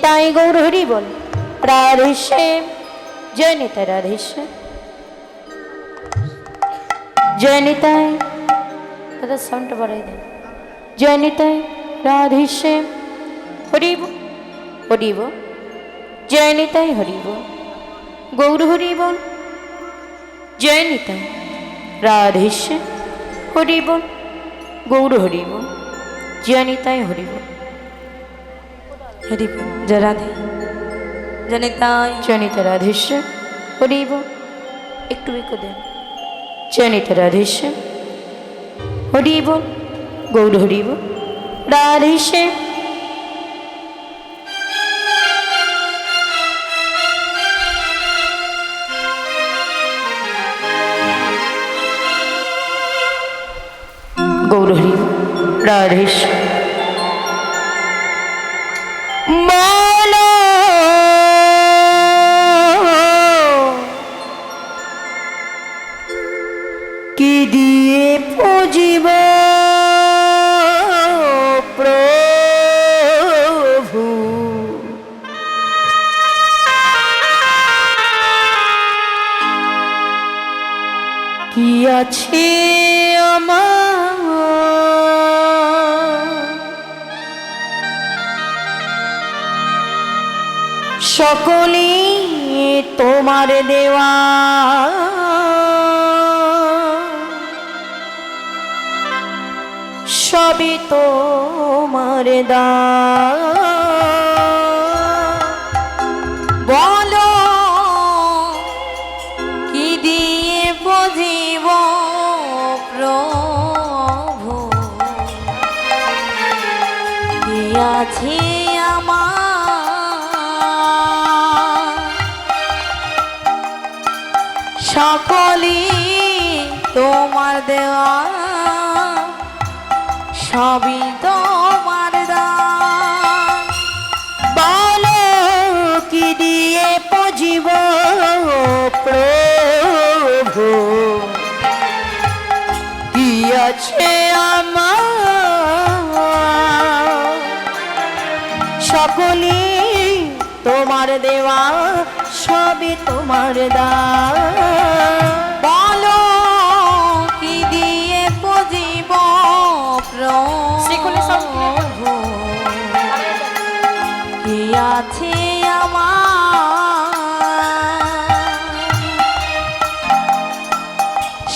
নিতাই গৌর হরি বল। রাধেশ্যাম জয় নিতাই, রাধেশ্যাম জয় নিতাই। দাদা সাউন্ডটা বাড়াই দেন। জয় নিতাই রাধেশ্যাম হরিব হরিব, জয় নিতাই হরিব গৌর হরি বল। জয় নিতাই রাধেশ্যাম হরিব গৌর হরি বল। জয় নিতাই হরিব হরিব। জয় রাধে, জয় নিতাই, জয় নিতাই রাধেশ্যাম হরিব। একটু একটু দেন। জয় নিতাই রাধেশ্যাম হরিব গৌর হরিব। রাধেশ্যাম গৌর হরি রাধেশ্যাম। বলো কি দিয়ে পুজিব প্রভু, কি আছে আমার সকলই তোমার দেওয়া। সবই তোমার দান। বলো কি দিয়ে বুঝিব প্রভু, কি আছে আমার সকলই তোমার দেওয়া। সবই তোমার দান। বলো কি দিয়ে পুজিব প্রভু, কি আছে আমার সকলই তোমার দেওয়া। সবই তোমার দান। বলো কি দিয়ে পুজিব প্রভু, কি আছে আমার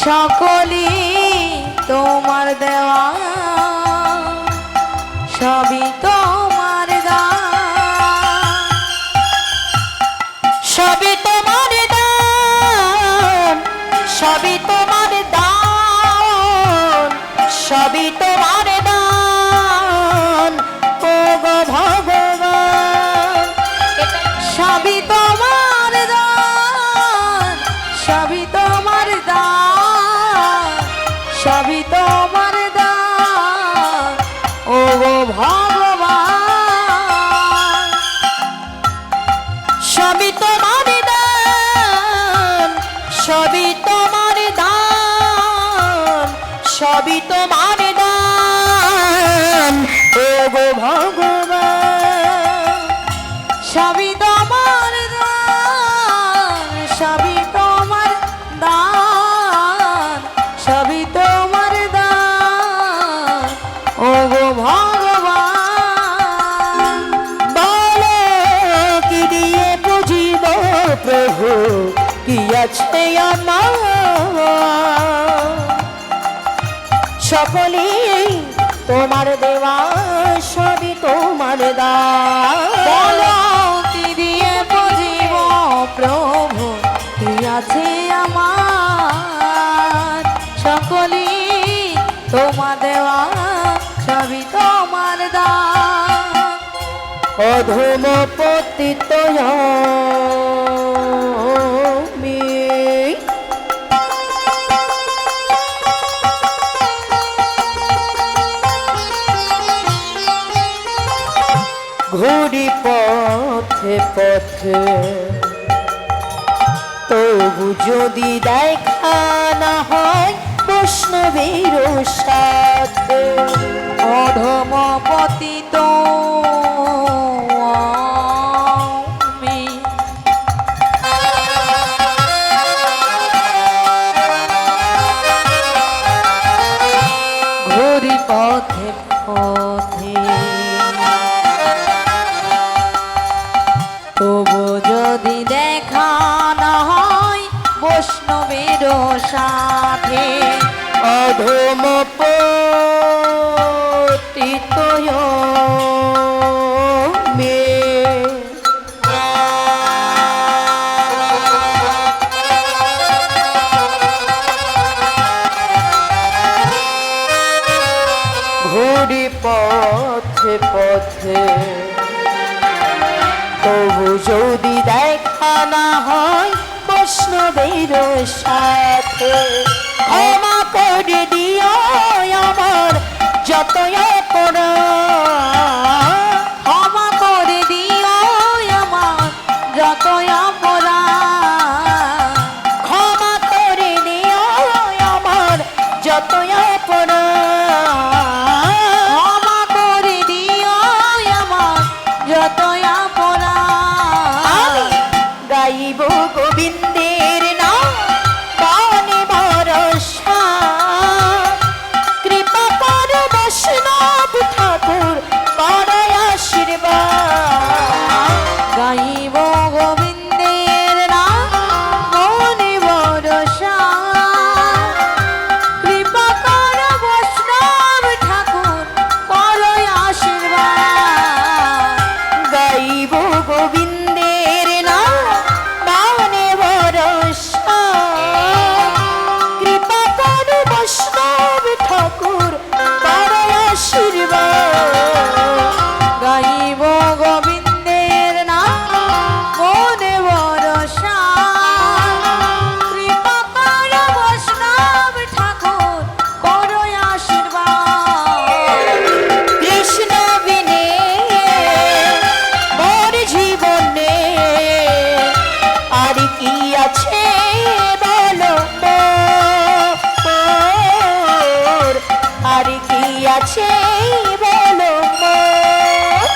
সকলই তোমার দেওয়া। সবই তোমার দান। সবই তোমার দান। সবই তোমার দান। সবই তোমার দান ও গো ভগবান। সবই তোমার দান। সবই তোমার দান। সবই তোমার দান ও গো ভগবান। সবই তোমার দান। সবই তোমার দান। সবই তোমার দান ও গো ভগবান। সবই তোমার দান। সবই তোমার দান। সবই তোমার দান ও গো ভগবান। বলো কি দিয়ে বুঝিব প্রভু, কি আছে আমার সকলই তোমার দেওয়া। সবই তোমার দান। বলো কি দিয়ে বুঝিব প্রভু, কি আছে আমার সকলই তোমার দেওয়া। সবই তোমার দান। অধম পতিত আমি, ঘুরি পথে পথে, তবু যদি দেখা না হয় বৈষ্ণবের সাথে। অধম পতিত সাথে অধম পতিত মে ঘুরি পথে পথে তবু যদি দেখা না হয় বৈষ্ণবের সাথে ক্ষমা করে দিও আমার যত অপরাধ ক্ষমা করে দিও আমার যত অপরাধ ক্ষমা করে দিও আমার যত অপরাধ ক্ষমা করে দিও আমার যত অপরাধ গাইব গোবিন্দের নাম বনে ভরসা কৃপা কর বৈষ্ণব ঠাকুর কর আশীর্বাদ গাইব গোবিন্দের নাম মনে ভরসা কৃপা কর বৈষ্ণব ঠাকুর কর আশীর্বাদ গাইব গোবিন্দের নাম বনে ভরসা কৃপা কর বৈষ্ণব ঠাকুর কর আশীর্বাদ গাইব গোবিন্দের নাম মনে ভরসা কৃপা কর বৈষ্ণব ঠাকুর কর আশীর্বাদ কৃষ্ণ বিনে মোর জীবনে আর কি আছে বলো মোর আর কি আছে বলো মোর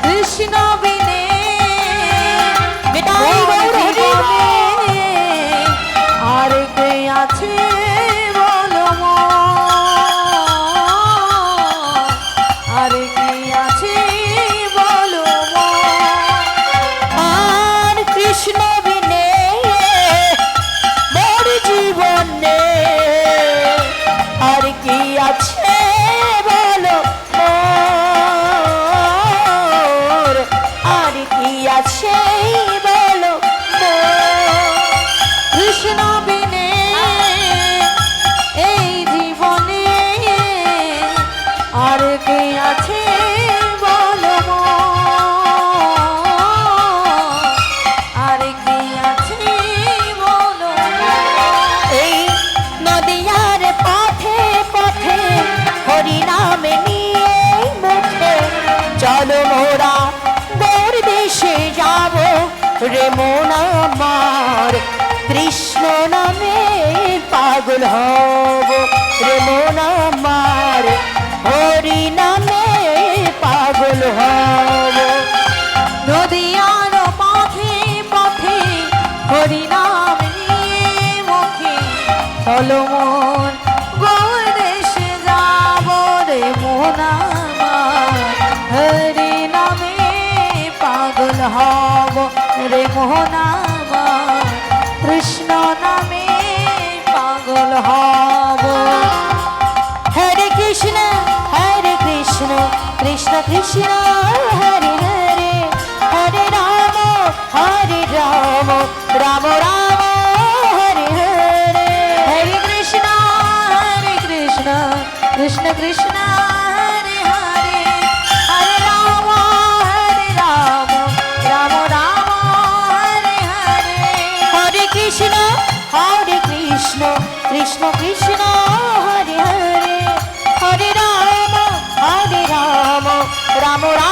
কৃষ্ণ বিনে নিতাই মোর গৌর হরি জীবনে আর কে আছে বলো মোর? আর কে আছে বলো মোর? আর কৃষ্ণ বিনে মোর জীবনে আর কি আছে বলো মোর আর কি আছে বলো মোর কৃষ্ণ বিনে এই জীবনে আর কে আছে বলো মোর? আর কে আছে বলো মোর? এই নদিয়ার পথে পথে হরি নাম নিয়ে মুখে চলো মোরা গৌর দেশে যাব রে মন আমার কৃষ্ণ নামে পাগল হব রে মন আমার হরি নামে পাগল হব নদিয়ার পথে পথে হরিনাম নিয়ে মুখে চলো মন গৌর দেশে যাব রে মন আমার হরি নামে পাগল হব রে মোহন আমার কৃষ্ণ নামে পাগল হব হরে কৃষ্ণ কৃষ্ণ কৃষ্ণ হরে হরে হরে রাম রাম রাম হরে হরে হরে কৃষ্ণ কৃষ্ণ কৃষ্ণ হরে হরে হরে রাম রাম রাম হরে হরে হরে কৃষ্ণ কৃষ্ণ কৃষ্ণ হরে হরে হরে রাম রাম রাম